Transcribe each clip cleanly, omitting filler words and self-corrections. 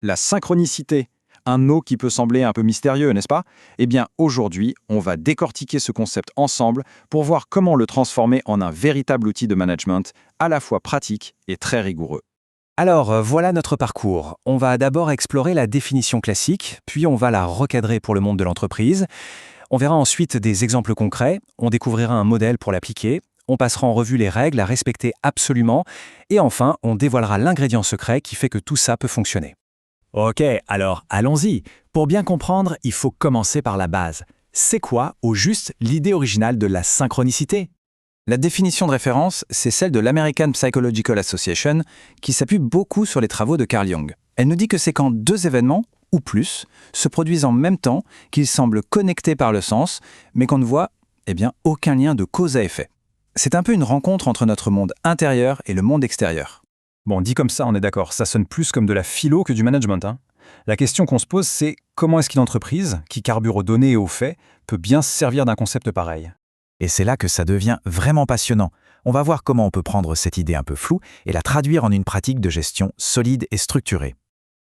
La synchronicité, un mot qui peut sembler un peu mystérieux, n'est-ce pas? Eh bien, aujourd'hui, on va décortiquer ce concept ensemble pour voir comment le transformer en un véritable outil de management, à la fois pratique et très rigoureux. Alors, voilà notre parcours. On va d'abord explorer la définition classique, puis on va la recadrer pour le monde de l'entreprise. On verra ensuite des exemples concrets, on découvrira un modèle pour l'appliquer, on passera en revue les règles à respecter absolument, et enfin, on dévoilera l'ingrédient secret qui fait que tout ça peut fonctionner. Ok, alors allons-y. Pour bien comprendre, il faut commencer par la base. C'est quoi, au juste, l'idée originale de la synchronicité? La définition de référence, c'est celle de l'American Psychological Association, qui s'appuie beaucoup sur les travaux de Carl Jung. Elle nous dit que c'est quand deux événements, ou plus, se produisent en même temps, qu'ils semblent connectés par le sens, mais qu'on ne voit, aucun lien de cause à effet. C'est un peu une rencontre entre notre monde intérieur et le monde extérieur. Bon, dit comme ça, on est d'accord, ça sonne plus comme de la philo que du management, hein. La question qu'on se pose, c'est comment est-ce qu'une entreprise, qui carbure aux données et aux faits, peut bien se servir d'un concept pareil? Et c'est là que ça devient vraiment passionnant. On va voir comment on peut prendre cette idée un peu floue et la traduire en une pratique de gestion solide et structurée.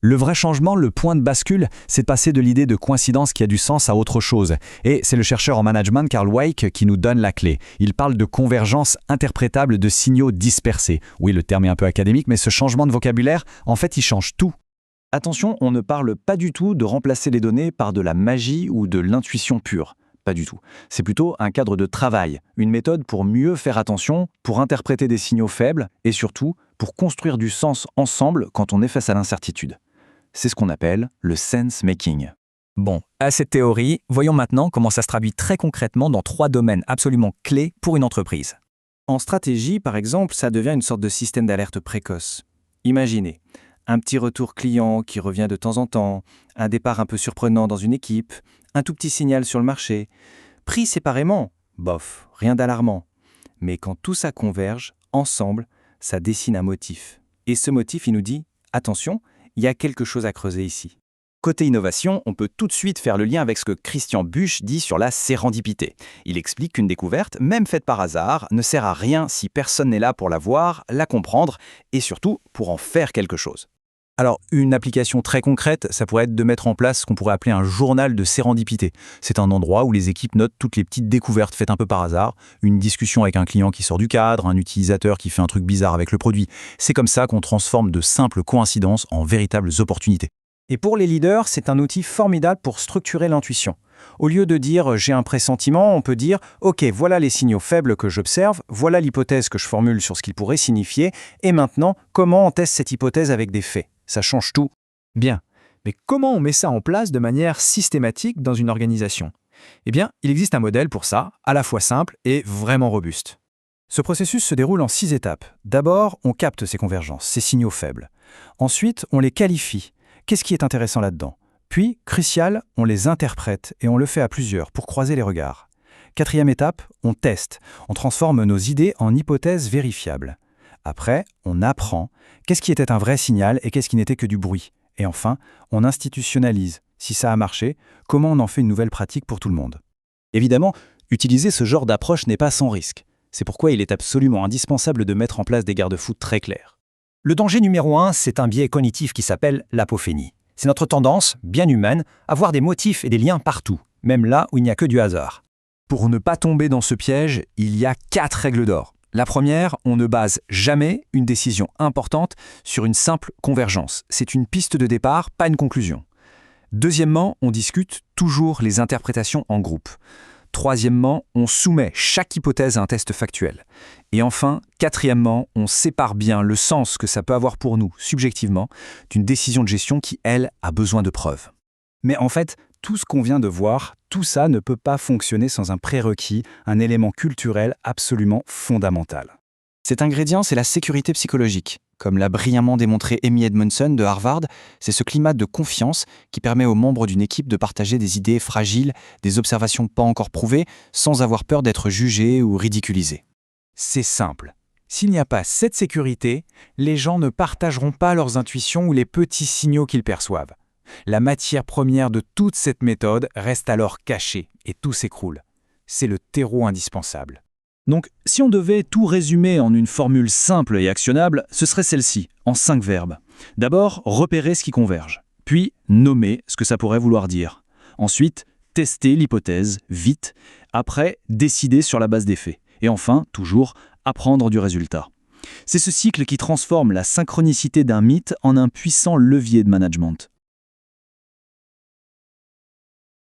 Le vrai changement, le point de bascule, c'est de passer de l'idée de coïncidence qui a du sens à autre chose. Et c'est le chercheur en management Carl Weick qui nous donne la clé. Il parle de convergence interprétable de signaux dispersés. Oui, le terme est un peu académique, mais ce changement de vocabulaire, en fait, il change tout. Attention, on ne parle pas du tout de remplacer les données par de la magie ou de l'intuition pure. Pas du tout. C'est plutôt un cadre de travail, une méthode pour mieux faire attention, pour interpréter des signaux faibles et surtout pour construire du sens ensemble quand on est face à l'incertitude. C'est ce qu'on appelle le sense making. Bon, à cette théorie, voyons maintenant comment ça se traduit très concrètement dans 3 domaines absolument clés pour une entreprise. En stratégie, par exemple, ça devient une sorte de système d'alerte précoce. Imaginez, un petit retour client qui revient de temps en temps, un départ un peu surprenant dans une équipe, un tout petit signal sur le marché. Pris séparément, bof, rien d'alarmant. Mais quand tout ça converge, ensemble, ça dessine un motif. Et ce motif, il nous dit « Attention, il y a quelque chose à creuser ici ». Côté innovation, on peut tout de suite faire le lien avec ce que Christian Busch dit sur la sérendipité. Il explique qu'une découverte, même faite par hasard, ne sert à rien si personne n'est là pour la voir, la comprendre et surtout pour en faire quelque chose. Alors, une application très concrète, ça pourrait être de mettre en place ce qu'on pourrait appeler un journal de sérendipité. C'est un endroit où les équipes notent toutes les petites découvertes faites un peu par hasard, une discussion avec un client qui sort du cadre, un utilisateur qui fait un truc bizarre avec le produit. C'est comme ça qu'on transforme de simples coïncidences en véritables opportunités. Et pour les leaders, c'est un outil formidable pour structurer l'intuition. Au lieu de dire « j'ai un pressentiment », on peut dire « ok, voilà les signaux faibles que j'observe, voilà l'hypothèse que je formule sur ce qu'il pourrait signifier, et maintenant, comment on teste cette hypothèse avec des faits ?» Ça change tout. Bien, mais comment on met ça en place de manière systématique dans une organisation? Eh bien, il existe un modèle pour ça, à la fois simple et vraiment robuste. Ce processus se déroule en 6 étapes. D'abord, on capte ces convergences, ces signaux faibles. Ensuite, on les qualifie. Qu'est-ce qui est intéressant là-dedans? Puis, crucial, on les interprète et on le fait à plusieurs pour croiser les regards. 4e étape, on teste. On transforme nos idées en hypothèses vérifiables. Après, on apprend qu'est-ce qui était un vrai signal et qu'est-ce qui n'était que du bruit. Et enfin, on institutionnalise. Si ça a marché, comment on en fait une nouvelle pratique pour tout le monde? Évidemment, utiliser ce genre d'approche n'est pas sans risque. C'est pourquoi il est absolument indispensable de mettre en place des garde-fous très clairs. Le danger numéro 1, c'est un biais cognitif qui s'appelle l'apophénie. C'est notre tendance, bien humaine, à voir des motifs et des liens partout, même là où il n'y a que du hasard. Pour ne pas tomber dans ce piège, il y a 4 règles d'or. La première, on ne base jamais une décision importante sur une simple convergence. C'est une piste de départ, pas une conclusion. Deuxièmement, on discute toujours les interprétations en groupe. Troisièmement, on soumet chaque hypothèse à un test factuel. Et enfin, quatrièmement, on sépare bien le sens que ça peut avoir pour nous, subjectivement, d'une décision de gestion qui, elle, a besoin de preuves. Mais en fait, tout ce qu'on vient de voir, tout ça ne peut pas fonctionner sans un prérequis, un élément culturel absolument fondamental. Cet ingrédient, c'est la sécurité psychologique. Comme l'a brillamment démontré Amy Edmondson de Harvard, c'est ce climat de confiance qui permet aux membres d'une équipe de partager des idées fragiles, des observations pas encore prouvées, sans avoir peur d'être jugés ou ridiculisés. C'est simple. S'il n'y a pas cette sécurité, les gens ne partageront pas leurs intuitions ou les petits signaux qu'ils perçoivent. La matière première de toute cette méthode reste alors cachée et tout s'écroule. C'est le terreau indispensable. Donc, si on devait tout résumer en une formule simple et actionnable, ce serait celle-ci, en 5 verbes. D'abord, repérer ce qui converge, puis nommer ce que ça pourrait vouloir dire. Ensuite, tester l'hypothèse, vite. Après, décider sur la base des faits. Et enfin, toujours, apprendre du résultat. C'est ce cycle qui transforme la synchronicité d'un mythe en un puissant levier de management.